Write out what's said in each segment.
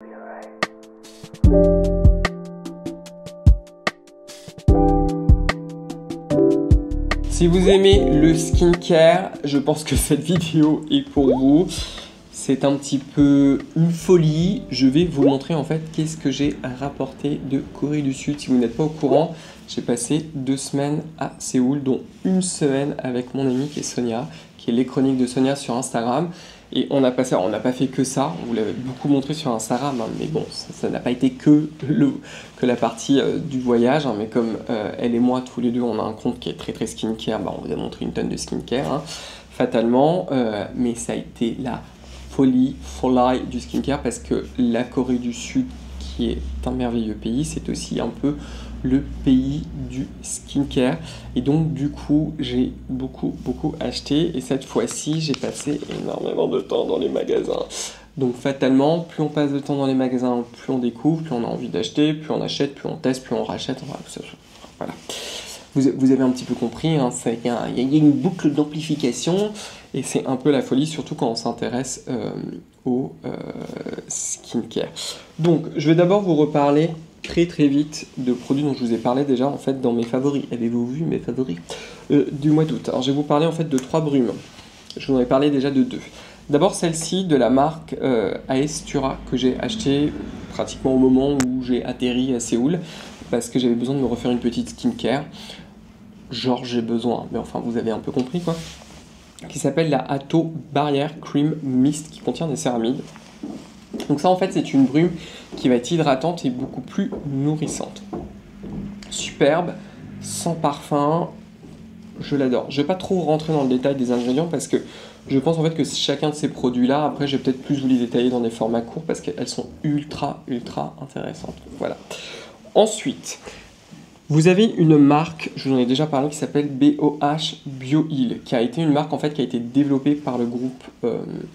Si vous aimez le skincare, je pense que cette vidéo est pour vous. C'est un petit peu une folie. Je vais vous montrer en fait qu'est-ce que j'ai rapporté de Corée du Sud. Si vous n'êtes pas au courant, j'ai passé 2 semaines à Séoul, dont une semaine avec mon amie qui est Sonia, qui est les chroniques de Sonia sur Instagram. Et on n'a pas fait que ça, on vous l'avait beaucoup montré sur Instagram, hein, mais bon, ça n'a pas été que la partie du voyage, hein, mais comme elle et moi, tous les deux, on a un compte qui est très skincare, bah, on vous a montré une tonne de skincare, hein, fatalement, mais ça a été la folie du skincare, parce que la Corée du Sud, qui est un merveilleux pays, c'est aussi un peu le pays du skincare, et donc du coup j'ai beaucoup acheté, et cette fois-ci j'ai passé énormément de temps dans les magasins. Donc fatalement, plus on passe de temps dans les magasins, plus on découvre, plus on a envie d'acheter, plus on achète, plus on teste, plus on rachète, voilà. Vous avez un petit peu compris, hein, il y a une boucle d'amplification, et c'est un peu la folie, surtout quand on s'intéresse au skincare. Donc je vais d'abord vous reparler très vite de produits dont je vous ai parlé déjà en fait dans mes favoris. Avez-vous vu mes favoris du mois d'août? Alors je vais vous parler en fait de 3 brumes. Je vous en ai parlé déjà de 2. D'abord celle-ci de la marque Aestura, que j'ai acheté pratiquement au moment où j'ai atterri à Séoul, parce que j'avais besoin de me refaire une petite skincare. Genre j'ai besoin, mais enfin vous avez un peu compris quoi. Qui s'appelle la Ato Barrière Cream Mist, qui contient des céramides. Donc ça en fait c'est une brume qui va être hydratante et beaucoup plus nourrissante. Superbe, sans parfum, je l'adore. Je vais pas trop rentrer dans le détail des ingrédients parce que je pense en fait que chacun de ces produits là, après je vais peut-être plus vous les détailler dans des formats courts parce qu'elles sont ultra intéressantes. Voilà. Ensuite, vous avez une marque, je vous en ai déjà parlé, qui s'appelle BOH BioHeal, qui a été une marque en fait qui a été développée par le groupe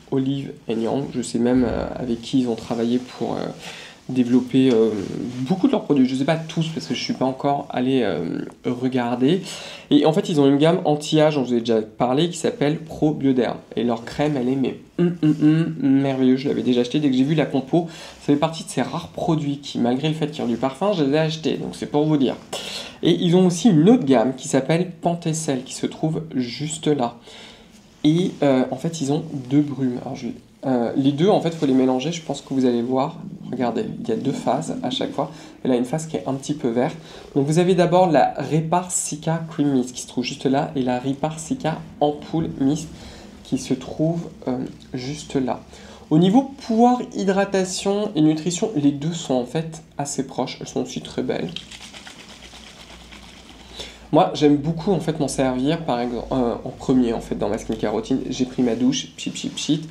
Olive & Young. Je sais même avec qui ils ont travaillé pour développer beaucoup de leurs produits. Je ne sais pas tous parce que je ne suis pas encore allé regarder. Et en fait, ils ont une gamme anti-âge dont je vous ai déjà parlé qui s'appelle Pro Bioderm. Et leur crème, elle est merveilleuse. Je l'avais déjà acheté dès que j'ai vu la compo. Ça fait partie de ces rares produits qui, malgré le fait qu'il y ait du parfum, je les ai achetés. Donc c'est pour vous dire. Et ils ont aussi une autre gamme qui s'appelle Pentecel qui se trouve juste là. Et en fait, ils ont 2 brumes. Alors, les deux, en fait, il faut les mélanger. Je pense que vous allez voir. Regardez, il y a 2 phases à chaque fois. Et là, une phase qui est un petit peu verte. Donc, vous avez d'abord la Repar Cica Cream Mist qui se trouve juste là. Et la Repar Cica Ampoule Mist qui se trouve juste là. Au niveau pouvoir, hydratation et nutrition, les deux sont en fait assez proches. Elles sont aussi très belles. Moi, j'aime beaucoup en fait m'en servir, par exemple, en premier en fait dans ma skincare routine. J'ai pris ma douche, pchit,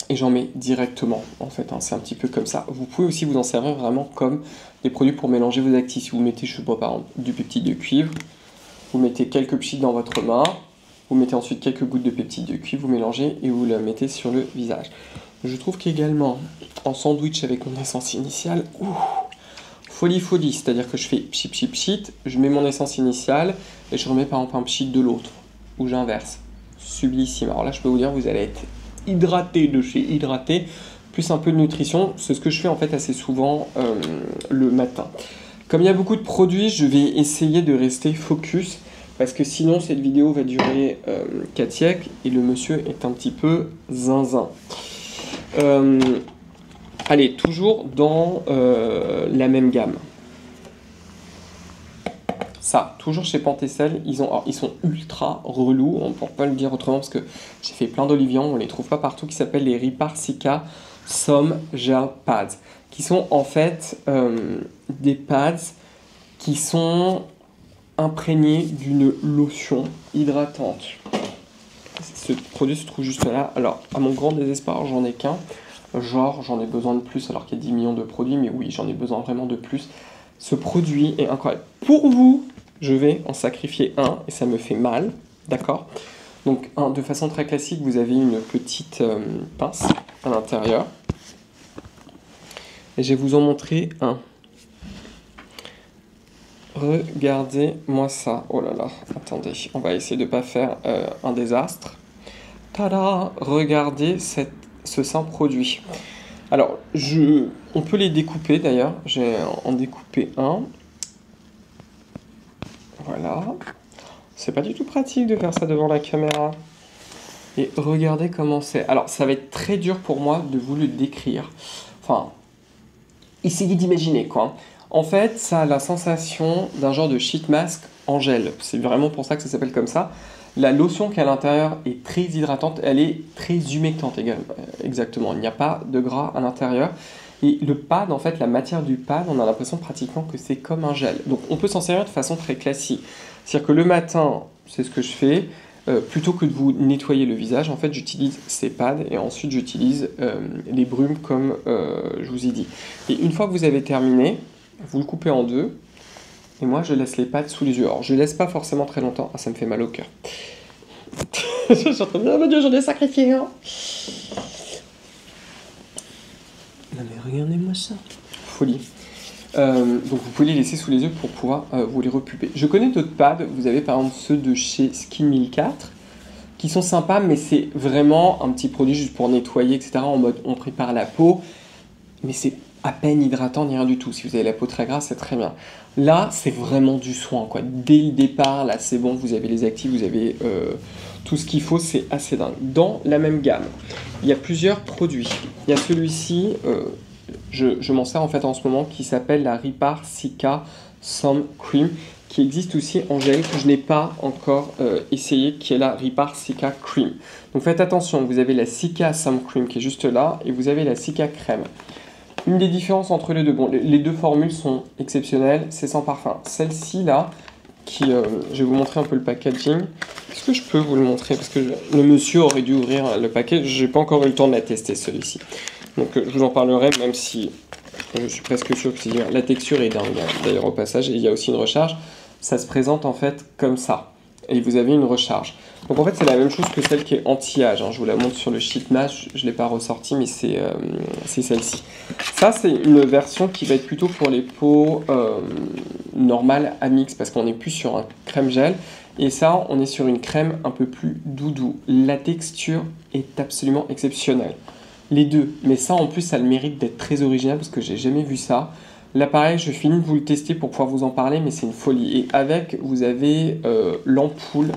et j'en mets directement en fait. Hein, c'est un petit peu comme ça. Vous pouvez aussi vous en servir vraiment comme des produits pour mélanger vos actifs. Si vous mettez, je sais pas, par exemple, du peptide de cuivre, vous mettez quelques pchits dans votre main, vous mettez ensuite quelques gouttes de peptide de cuivre, vous mélangez et vous la mettez sur le visage. Je trouve qu'également en sandwich avec mon essence initiale, folie, c'est-à-dire que je fais pchit, je mets mon essence initiale et je remets par exemple un pchit de l'autre, ou j'inverse. Sublissime. Alors là, je peux vous dire, vous allez être hydraté de chez hydraté, plus un peu de nutrition. C'est ce que je fais en fait assez souvent le matin. Comme il y a beaucoup de produits, je vais essayer de rester focus parce que sinon cette vidéo va durer 4 siècles et le monsieur est un petit peu zinzin. Allez, toujours dans la même gamme. Ça, toujours chez Pentecel, ils sont ultra relous, on ne peut pas le dire autrement parce que j'ai fait plein d'Olivian, on ne les trouve pas partout, qui s'appellent les Repar Cica Some Gel Pads, qui sont en fait des pads qui sont imprégnés d'une lotion hydratante. Ce produit se trouve juste là. Alors, à mon grand désespoir, j'en ai qu'un. Genre, j'en ai besoin de plus alors qu'il y a 10 millions de produits, mais oui, j'en ai besoin vraiment de plus. Ce produit est incroyable. Pour vous, je vais en sacrifier un et ça me fait mal, d'accord? Donc, de façon très classique, vous avez une petite pince à l'intérieur. Et je vais vous en montrer un. Regardez-moi ça. Oh là là, attendez, on va essayer de ne pas faire un désastre. Tada! Regardez ce saint produit. Alors, on peut les découper d'ailleurs. J'ai en découpé un. Voilà. C'est pas du tout pratique de faire ça devant la caméra. Et regardez comment c'est. Alors, ça va être très dur pour moi de vous le décrire. Enfin, essayez d'imaginer quoi. En fait, ça a la sensation d'un genre de sheet mask en gel. C'est vraiment pour ça que ça s'appelle comme ça. La lotion qui est à l'intérieur est très hydratante. Elle est très humectante également. Exactement. Il n'y a pas de gras à l'intérieur. Et le pad, en fait, la matière du pad, on a l'impression pratiquement que c'est comme un gel. Donc, on peut s'en servir de façon très classique. C'est-à-dire que le matin, c'est ce que je fais. Plutôt que de vous nettoyer le visage, en fait, j'utilise ces pads et ensuite j'utilise les brumes comme je vous ai dit. Et une fois que vous avez terminé, vous le coupez en deux et moi je laisse les pads sous les yeux. Alors je ne laisse pas forcément très longtemps, ah, ça me fait mal au cœur. Je suis en train de dire, oh mon Dieu, j'en ai sacrifié un. Non mais regardez-moi ça. Folie. Donc vous pouvez les laisser sous les yeux pour pouvoir vous les repulper. Je connais d'autres pads, vous avez par exemple ceux de chez Skin 1004 qui sont sympas, mais c'est vraiment un petit produit juste pour nettoyer, etc. En mode on prépare la peau, mais c'est à peine hydratant ni rien du tout. Si vous avez la peau très grasse, c'est très bien. Là, c'est vraiment du soin, quoi. Dès le départ, là c'est bon, vous avez les actifs, vous avez tout ce qu'il faut, c'est assez dingue. Dans la même gamme, il y a plusieurs produits. Il y a celui-ci. Je m'en sers en fait en ce moment qui s'appelle la Ripar Cica Sun Cream qui existe aussi en gel que je n'ai pas encore essayé qui est la Ripar Cica Cream. Donc faites attention, vous avez la Cica Sun Cream qui est juste là et vous avez la Cica Crème. Une des différences entre les deux, bon les deux formules sont exceptionnelles, c'est sans parfum. Celle-ci là, je vais vous montrer un peu le packaging. Est-ce que je peux vous le montrer? Parce que le monsieur aurait dû ouvrir le paquet, j'ai pas encore eu le temps de la tester celui-ci. Donc je vous en parlerai, même si je suis presque sûr que c'est bien. La texture est dingue, d'ailleurs au passage, et il y a aussi une recharge. Ça se présente en fait comme ça, et vous avez une recharge. Donc en fait c'est la même chose que celle qui est anti-âge, hein. Je vous la montre sur le sheet mask, je ne l'ai pas ressorti, mais c'est celle-ci. Ça c'est une version qui va être plutôt pour les peaux normales à mix, parce qu'on n'est plus sur un crème gel, et ça on est sur une crème un peu plus doudou. La texture est absolument exceptionnelle. Les deux, mais ça en plus ça a le mérite d'être très original parce que j'ai jamais vu ça. Là pareil, je finis de vous le tester pour pouvoir vous en parler, mais c'est une folie. Et avec, vous avez l'ampoule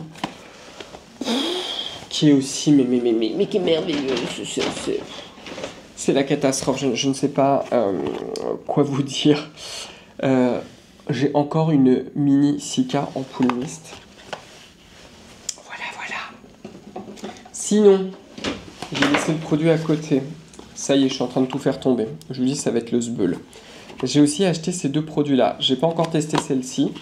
qui est aussi, mais qui est merveilleuse. C'est la catastrophe, je ne sais pas quoi vous dire. J'ai encore une mini Cica ampoule mist. Voilà. Sinon, j'ai laissé le produit à côté. Ça y est, je suis en train de tout faire tomber. Je vous dis, ça va être le sbeul. J'ai aussi acheté ces deux produits-là. J'ai pas encore testé celle-ci.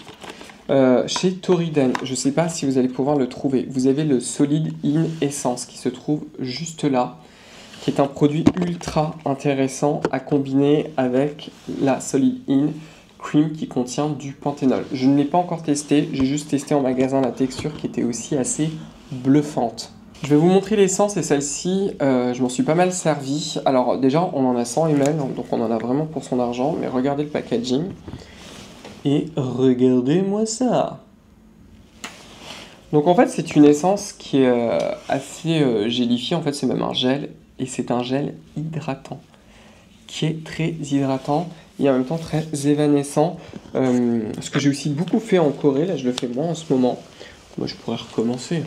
Chez Toriden, je ne sais pas si vous allez pouvoir le trouver. Vous avez le Solid In Essence qui se trouve juste là, qui est un produit ultra intéressant à combiner avec la Solid In Cream qui contient du panthénol. Je ne l'ai pas encore testé, j'ai juste testé en magasin la texture qui était aussi assez bluffante. Je vais vous montrer l'essence et celle-ci, je m'en suis pas mal servi. Alors déjà, on en a 100 ml, donc on en a vraiment pour son argent, mais regardez le packaging. Et regardez-moi ça. Donc en fait, c'est une essence qui est assez gélifiée, en fait c'est même un gel, et c'est un gel hydratant, qui est très hydratant et en même temps très évanescent. Ce que j'ai aussi beaucoup fait en Corée, là je le fais moi en ce moment. Moi je pourrais recommencer.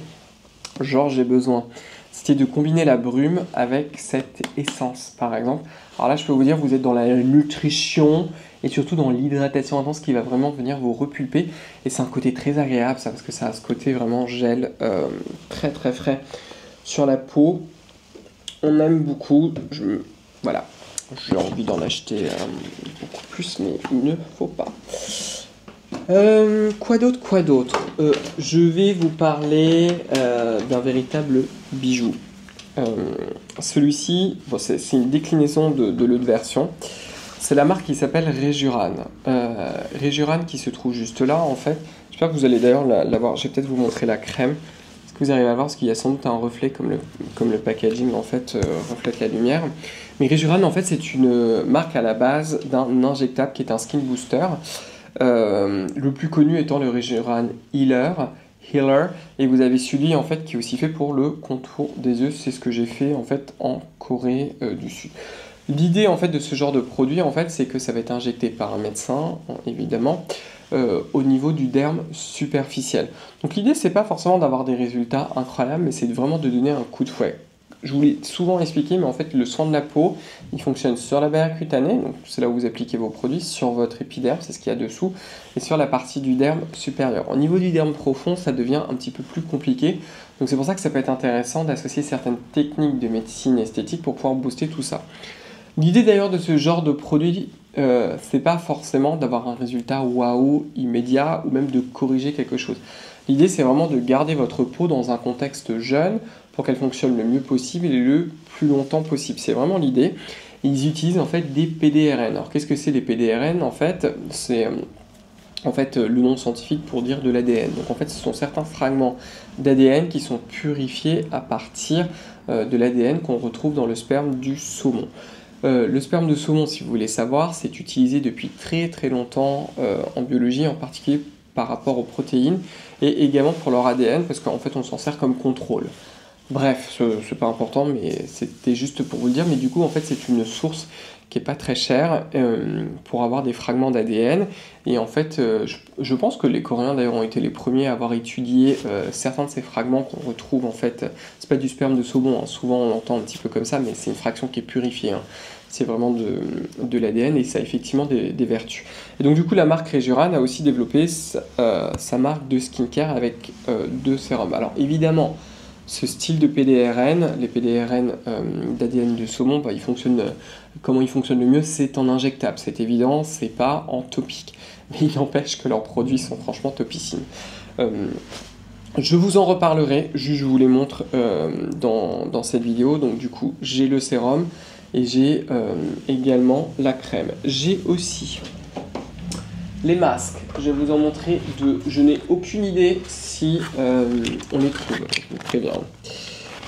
Genre j'ai besoin, c'était de combiner la brume avec cette essence par exemple. Alors là je peux vous dire, vous êtes dans la nutrition et surtout dans l'hydratation intense qui va vraiment venir vous repulper. Et c'est un côté très agréable ça, parce que ça a ce côté vraiment gel très très frais sur la peau. On aime beaucoup, voilà, j'ai envie d'en acheter beaucoup plus mais il ne faut pas. Quoi d'autre? Je vais vous parler d'un véritable bijou. Celui-ci, bon, c'est une déclinaison de l'autre version. C'est la marque qui s'appelle Rejuran. Rejuran qui se trouve juste là en fait. J'espère que vous allez d'ailleurs la voir. Je vais peut-être vous montrer la crème. Est-ce que vous arrivez à voir? Parce qu'il y a sans doute un reflet comme le packaging en fait reflète la lumière. Mais Rejuran en fait c'est une marque à la base d'un injectable qui est un skin booster. Le plus connu étant le Rejuran Healer, et vous avez celui en fait qui est aussi fait pour le contour des yeux. C'est ce que j'ai fait en fait en Corée du Sud. L'idée en fait de ce genre de produit, en fait, c'est que ça va être injecté par un médecin, évidemment, au niveau du derme superficiel. Donc l'idée, c'est pas forcément d'avoir des résultats incroyables, mais c'est vraiment de donner un coup de fouet. Je vous l'ai souvent expliqué, mais en fait, le soin de la peau, il fonctionne sur la barrière cutanée, donc c'est là où vous appliquez vos produits, sur votre épiderme, c'est ce qu'il y a dessous, et sur la partie du derme supérieur. Au niveau du derme profond, ça devient un petit peu plus compliqué, donc c'est pour ça que ça peut être intéressant d'associer certaines techniques de médecine esthétique pour pouvoir booster tout ça. L'idée d'ailleurs de ce genre de produit, c'est pas forcément d'avoir un résultat waouh immédiat ou même de corriger quelque chose. L'idée, c'est vraiment de garder votre peau dans un contexte jeune pour qu'elle fonctionne le mieux possible et le plus longtemps possible. C'est vraiment l'idée. Ils utilisent en fait des PDRN. Alors qu'est-ce que c'est les PDRN? En fait, c'est le nom scientifique pour dire de l'ADN. Donc en fait, ce sont certains fragments d'ADN qui sont purifiés à partir de l'ADN qu'on retrouve dans le sperme du saumon. Le sperme de saumon, si vous voulez savoir, c'est utilisé depuis très très longtemps en biologie, en particulier par rapport aux protéines, et également pour leur ADN, parce qu'en fait on s'en sert comme contrôle. Bref, c'est pas important, mais c'était juste pour vous le dire, mais du coup en fait c'est une source qui est pas très chère pour avoir des fragments d'ADN, et en fait je pense que les Coréens d'ailleurs ont été les premiers à avoir étudié certains de ces fragments qu'on retrouve en fait, c'est pas du sperme de saumon, hein, souvent on l'entend un petit peu comme ça, mais c'est une fraction qui est purifiée, hein. C'est vraiment de l'ADN et ça a effectivement des vertus. Et donc du coup la marque Rejuran a aussi développé sa marque de skincare avec deux sérums. Alors évidemment, ce style de PDRN, les PDRN d'ADN de saumon, bah, comment ils fonctionnent le mieux, c'est en injectable, c'est évident, c'est pas en topique. Mais il n'empêche que leurs produits sont franchement topissimes. Je vous en reparlerai, juste je vous les montre dans cette vidéo. Donc du coup, j'ai le sérum et j'ai également la crème. J'ai aussi les masques. Je vais vous en montrer deux. Je n'ai aucune idée si on les trouve. Très bien.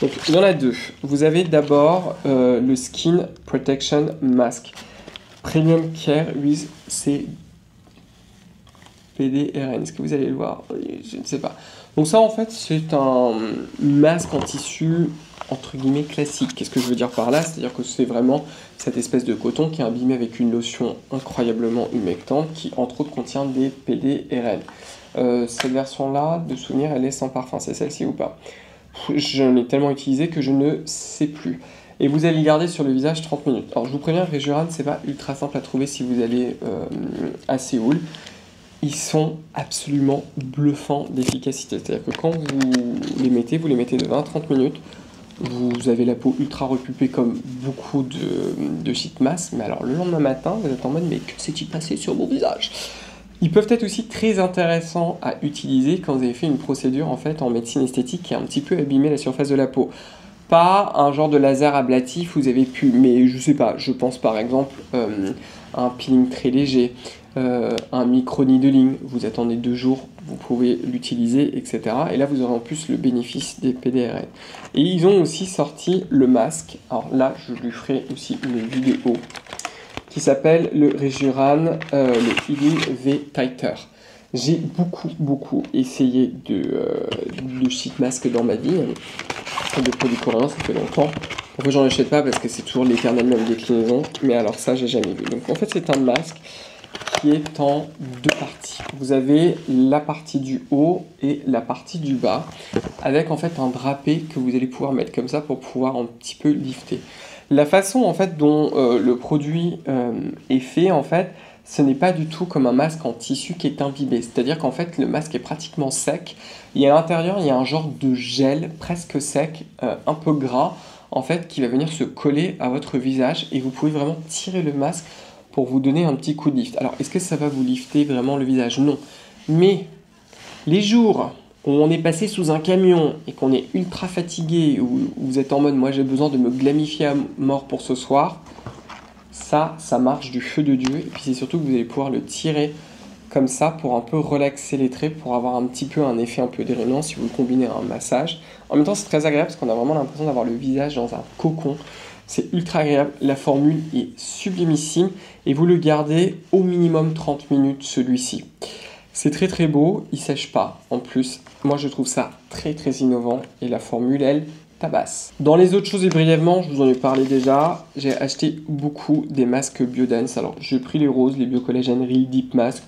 Donc il y en a deux. Vous avez d'abord le Skin Protection Mask Premium Care with PDRN. Est-ce que vous allez le voir? Je ne sais pas. Donc ça en fait c'est un masque en tissu entre guillemets classique. Qu'est-ce que je veux dire par là? C'est-à-dire que c'est vraiment cette espèce de coton qui est imbibé avec une lotion incroyablement humectante qui entre autres contient des PDRN. Cette version-là, de souvenir, elle est sans parfum. C'est celle-ci ou pas? Je l'ai tellement utilisé que je ne sais plus. Et vous allez garder sur le visage 30 minutes. Alors je vous préviens, Rejuran, c'est pas ultra simple à trouver si vous allez à Séoul. Ils sont absolument bluffants d'efficacité. C'est-à-dire que quand vous les mettez de 20 à 30 minutes. Vous avez la peau ultra repulpée comme beaucoup de sheet mask, mais alors le lendemain matin, vous êtes en mode mais que s'est-il passé sur mon visage? Ils peuvent être aussi très intéressants à utiliser quand vous avez fait une procédure en fait en médecine esthétique qui a un petit peu abîmé la surface de la peau. Pas un genre de laser ablatif où vous avez pu, mais je sais pas, je pense par exemple à un peeling très léger, un micro-needling, vous attendez 2 jours, vous pouvez l'utiliser, etc. Et là, vous aurez en plus le bénéfice des PDRN. Et ils ont aussi sorti le masque. Alors là, je lui ferai aussi une vidéo qui s'appelle le Rejuran, le Healing V-Tighter. J'ai beaucoup essayé de sheet mask dans ma vie, de produits coréens, ça fait longtemps. En fait, j'en achète pas parce que c'est toujours l'éternelle même déclinaison, mais alors ça, j'ai jamais vu. Donc en fait, c'est un masque qui est en 2 parties. Vous avez la partie du haut et la partie du bas, avec en fait un drapé que vous allez pouvoir mettre comme ça pour pouvoir un petit peu lifter. La façon en fait dont le produit est fait, en fait, ce n'est pas du tout comme un masque en tissu qui est imbibé. C'est-à-dire qu'en fait, le masque est pratiquement sec. Et à l'intérieur, il y a un genre de gel presque sec, un peu gras, en fait, qui va venir se coller à votre visage. Et vous pouvez vraiment tirer le masque pour vous donner un petit coup de lift. Alors, est-ce que ça va vous lifter vraiment le visage? Non. Mais les jours où on est passé sous un camion et qu'on est ultra fatigué, où vous êtes en mode « moi j'ai besoin de me glamifier à mort pour ce soir », ça marche du feu de Dieu. Et puis c'est surtout que vous allez pouvoir le tirer comme ça pour un peu relaxer les traits, pour avoir un petit peu un effet un peu dérangeant si vous le combinez à un massage. En même temps, c'est très agréable parce qu'on a vraiment l'impression d'avoir le visage dans un cocon. C'est ultra agréable, la formule est sublimissime et vous le gardez au minimum 30 minutes celui-ci. C'est très très beau, il sèche pas en plus. Moi je trouve ça très très innovant et la formule elle tabasse. Dans les autres choses et brièvement, je vous en ai parlé déjà, j'ai acheté beaucoup des masques Biodance. Alors j'ai pris les roses, les Biocollagène Real Deep Mask.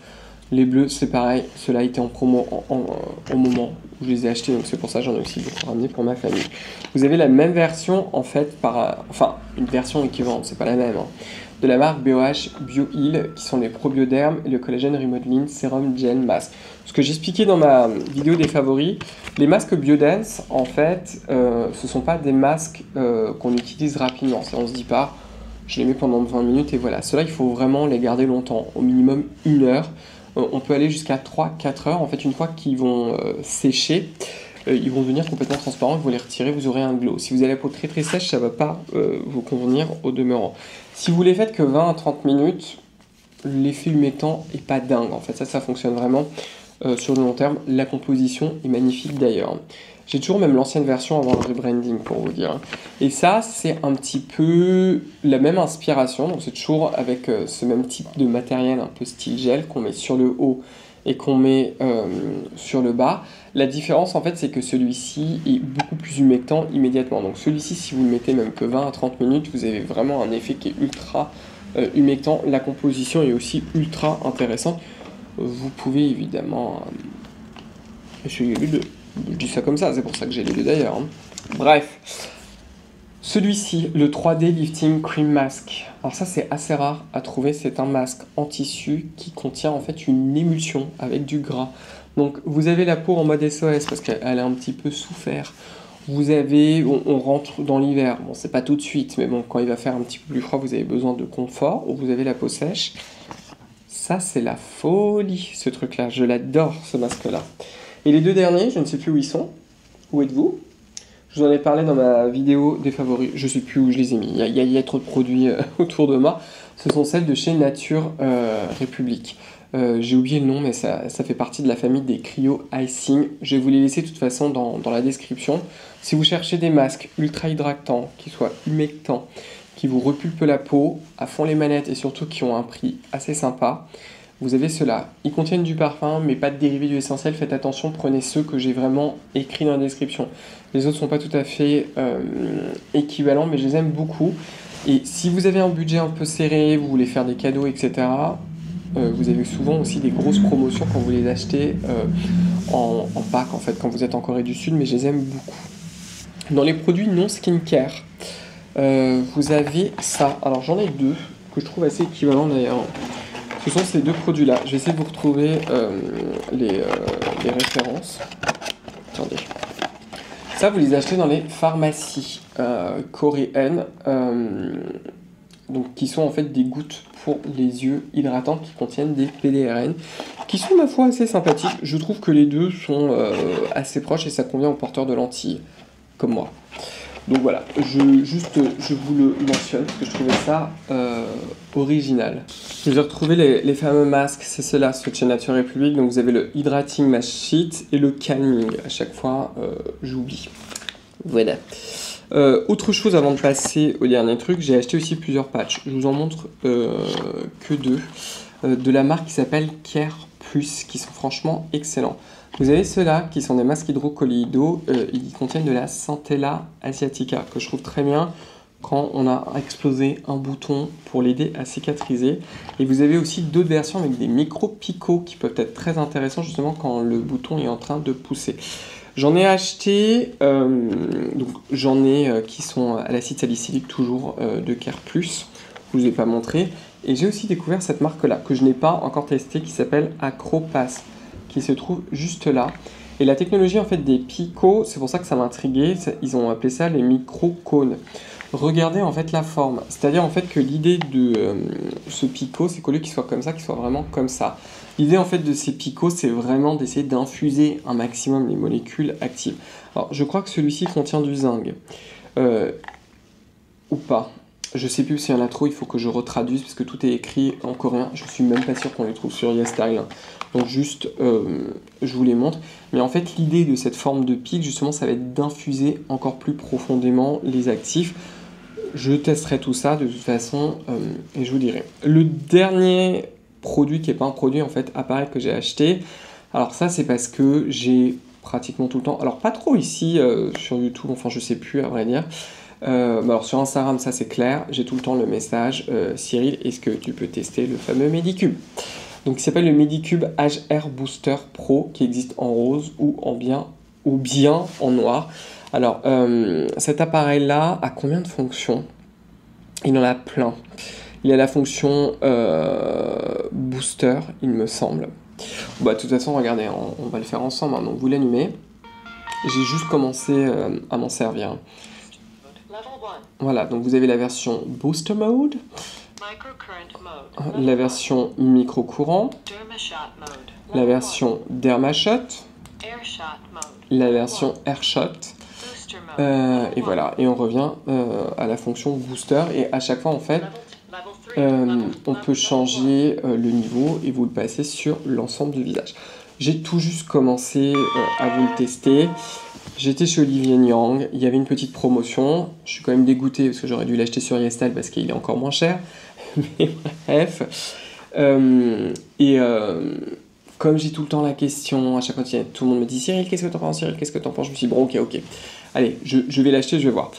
Les bleus, c'est pareil, ceux-là étaient en promo au moment où je les ai achetés, donc c'est pour ça que j'en ai aussi beaucoup ramené pour ma famille. Vous avez la même version, en fait, enfin, une version équivalente, c'est pas la même, hein, de la marque BOH BioHeal, qui sont les probiodermes et le collagène remodeling sérum gel mask. Ce que j'expliquais dans ma vidéo des favoris, les masques Biodance, en fait, ce sont pas des masques qu'on utilise rapidement. On se dit pas, je les mets pendant 20 minutes et voilà. Ceux-là, il faut vraiment les garder longtemps, au minimum 1 heure. On peut aller jusqu'à 3-4 heures. En fait, une fois qu'ils vont sécher, ils vont devenir complètement transparents. Vous les retirez, vous aurez un glow. Si vous avez la peau très très sèche, ça ne va pas vous convenir au demeurant. Si vous les faites que 20 à 30 minutes, l'effet humectant n'est pas dingue. En fait, ça fonctionne vraiment sur le long terme. La composition est magnifique d'ailleurs. J'ai toujours même l'ancienne version avant le rebranding pour vous dire. Et ça, c'est un petit peu la même inspiration. Donc c'est toujours avec ce même type de matériel un peu style gel qu'on met sur le haut et qu'on met sur le bas. La différence en fait, c'est que celui-ci est beaucoup plus humectant immédiatement. Donc celui-ci, si vous le mettez même que 20 à 30 minutes, vous avez vraiment un effet qui est ultra humectant. La composition est aussi ultra intéressante. Vous pouvez évidemment essayer les deux. Je dis ça comme ça, c'est pour ça que j'ai les deux d'ailleurs. Hein. Bref, celui-ci, le 3D Lifting Cream Mask. Alors ça, c'est assez rare à trouver. C'est un masque en tissu qui contient en fait une émulsion avec du gras. Donc vous avez la peau en mode SOS parce qu'elle a un petit peu souffert. Vous avez, on rentre dans l'hiver. Bon, c'est pas tout de suite, mais bon, quand il va faire un petit peu plus froid, vous avez besoin de confort. Ou vous avez la peau sèche. Ça, c'est la folie, ce truc-là. Je l'adore, ce masque-là. Et les deux derniers, je ne sais plus où ils sont. Où êtes-vous? Je vous en ai parlé dans ma vidéo des favoris. Je ne sais plus où je les ai mis. Il y a trop de produits autour de moi. Ce sont celles de chez Nature République. J'ai oublié le nom, mais ça fait partie de la famille des Cryo Icing. Je vais vous les laisser de toute façon dans la description. Si vous cherchez des masques ultra hydratants, qui soient humectants, qui vous repulpent la peau, à fond les manettes et surtout qui ont un prix assez sympa, vous avez ceux-là. Ils contiennent du parfum, mais pas de dérivés d'huile essentielle. Faites attention, prenez ceux que j'ai vraiment écrits dans la description. Les autres ne sont pas tout à fait équivalents, mais je les aime beaucoup. Et si vous avez un budget un peu serré, vous voulez faire des cadeaux, etc., vous avez souvent aussi des grosses promotions quand vous les achetez en pack, en fait, quand vous êtes en Corée du Sud, mais je les aime beaucoup. Dans les produits non skincare, vous avez ça. Alors j'en ai deux, que je trouve assez équivalents d'ailleurs. Ce sont ces deux produits-là. Je vais essayer de vous retrouver les références. Attendez. Ça, vous les achetez dans les pharmacies coréennes, donc qui sont en fait des gouttes pour les yeux hydratantes qui contiennent des PDRN, qui sont ma foi assez sympathiques. Je trouve que les deux sont assez proches et ça convient aux porteurs de lentilles, comme moi. Donc voilà, je vous le mentionne parce que je trouvais ça original. Je vais retrouver les fameux masques, c'est ceux-là, ceux de chez Nature République. Donc vous avez le Hydrating Mask Sheet et le Calming. À chaque fois, j'oublie. Voilà. Autre chose avant de passer au dernier truc, j'ai acheté aussi plusieurs patchs. Je vous en montre que deux. De la marque qui s'appelle Care Plus, qui sont franchement excellents. Vous avez ceux-là qui sont des masques hydrocolloïdaux, ils contiennent de la Centella asiatica, que je trouve très bien quand on a explosé un bouton pour l'aider à cicatriser. Et vous avez aussi d'autres versions avec des micro-picots qui peuvent être très intéressants justement quand le bouton est en train de pousser. J'en ai acheté, qui sont à l'acide salicylique toujours de Care Plus, je ne vous ai pas montré. Et j'ai aussi découvert cette marque-là, que je n'ai pas encore testée, qui s'appelle Acropass, qui se trouve juste là. Et la technologie en fait des picots, c'est pour ça que ça m'a intrigué, ils ont appelé ça les micro-cônes. Regardez en fait la forme, c'est-à-dire en fait que l'idée de ce picot, c'est qu'au lieu qu'il soit comme ça, qu'il soit vraiment comme ça. L'idée en fait de ces picots, c'est vraiment d'essayer d'infuser un maximum les molécules actives. Alors je crois que celui-ci contient du zinc, ou pas. Je sais plus s'il y en a trop, il faut que je retraduise parce que tout est écrit en coréen. Je suis même pas sûr qu'on les trouve sur YesStyle. Donc juste, je vous les montre. Mais en fait, l'idée de cette forme de pic, justement, ça va être d'infuser encore plus profondément les actifs. Je testerai tout ça de toute façon et je vous dirai. Le dernier produit qui n'est pas un produit en fait appareil que j'ai acheté. Alors ça, c'est parce que j'ai pratiquement tout le temps. Alors pas trop ici sur YouTube, enfin je sais plus à vrai dire. Alors sur Instagram ça c'est clair, j'ai tout le temps le message Cyril, est-ce que tu peux tester le fameux Medicube? Donc il s'appelle le Medicube HR Booster Pro qui existe en rose ou bien en noir. Alors cet appareil là a combien de fonctions? Il en a plein. Il a la fonction booster il me semble. Bah de toute façon regardez, on va le faire ensemble hein. Donc vous l'allumez. J'ai juste commencé à m'en servir. Voilà, donc vous avez la version Booster Mode, la version micro-courant, la version Dermashot, la version Airshot, et voilà, et on revient à la fonction Booster, et à chaque fois en fait, on peut changer le niveau et vous le passez sur l'ensemble du visage. J'ai tout juste commencé à vous le tester. J'étais chez Olivier Niang, il y avait une petite promotion. Je suis quand même dégoûté parce que j'aurais dû l'acheter sur YesStyle parce qu'il est encore moins cher. Mais bref. Comme j'ai tout le temps la question, à chaque fois tout le monde me dit Cyril, qu'est-ce que t'en penses? Cyril, qu'est-ce que t'en penses? Je me suis dit bon, ok. Allez, je vais l'acheter, je vais voir.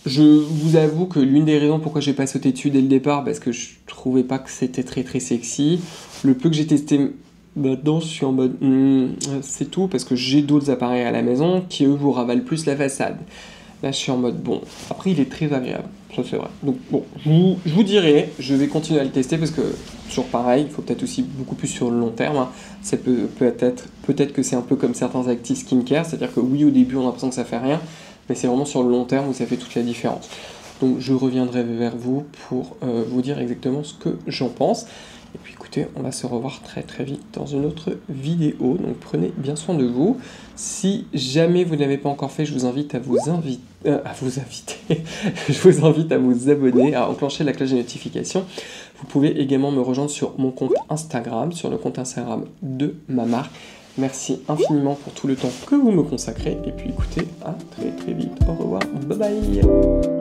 Je vous avoue que l'une des raisons pourquoi j'ai pas sauté dessus dès le départ, parce que je trouvais pas que c'était très très sexy. Le peu que j'ai testé maintenant, je suis en mode c'est tout, parce que j'ai d'autres appareils à la maison qui eux vous ravalent plus la façade. Là je suis en mode bon. Après il est très agréable, ça c'est vrai. Donc bon, je vous dirai, je vais continuer à le tester parce que toujours pareil, il faut peut-être aussi beaucoup plus sur le long terme. Hein. Ça peut-être que c'est un peu comme certains actifs skincare, c'est-à-dire que oui au début on a l'impression que ça fait rien, mais c'est vraiment sur le long terme où ça fait toute la différence. Donc je reviendrai vers vous pour vous dire exactement ce que j'en pense. Et puis écoutez, on va se revoir très très vite dans une autre vidéo, donc prenez bien soin de vous. Si jamais vous ne l'avez pas encore fait, je vous invite à vous abonner, à enclencher la cloche de notification. Vous pouvez également me rejoindre sur mon compte Instagram, sur le compte Instagram de ma marque. Merci infiniment pour tout le temps que vous me consacrez. Et puis écoutez, à très très vite. Au revoir. Bye bye.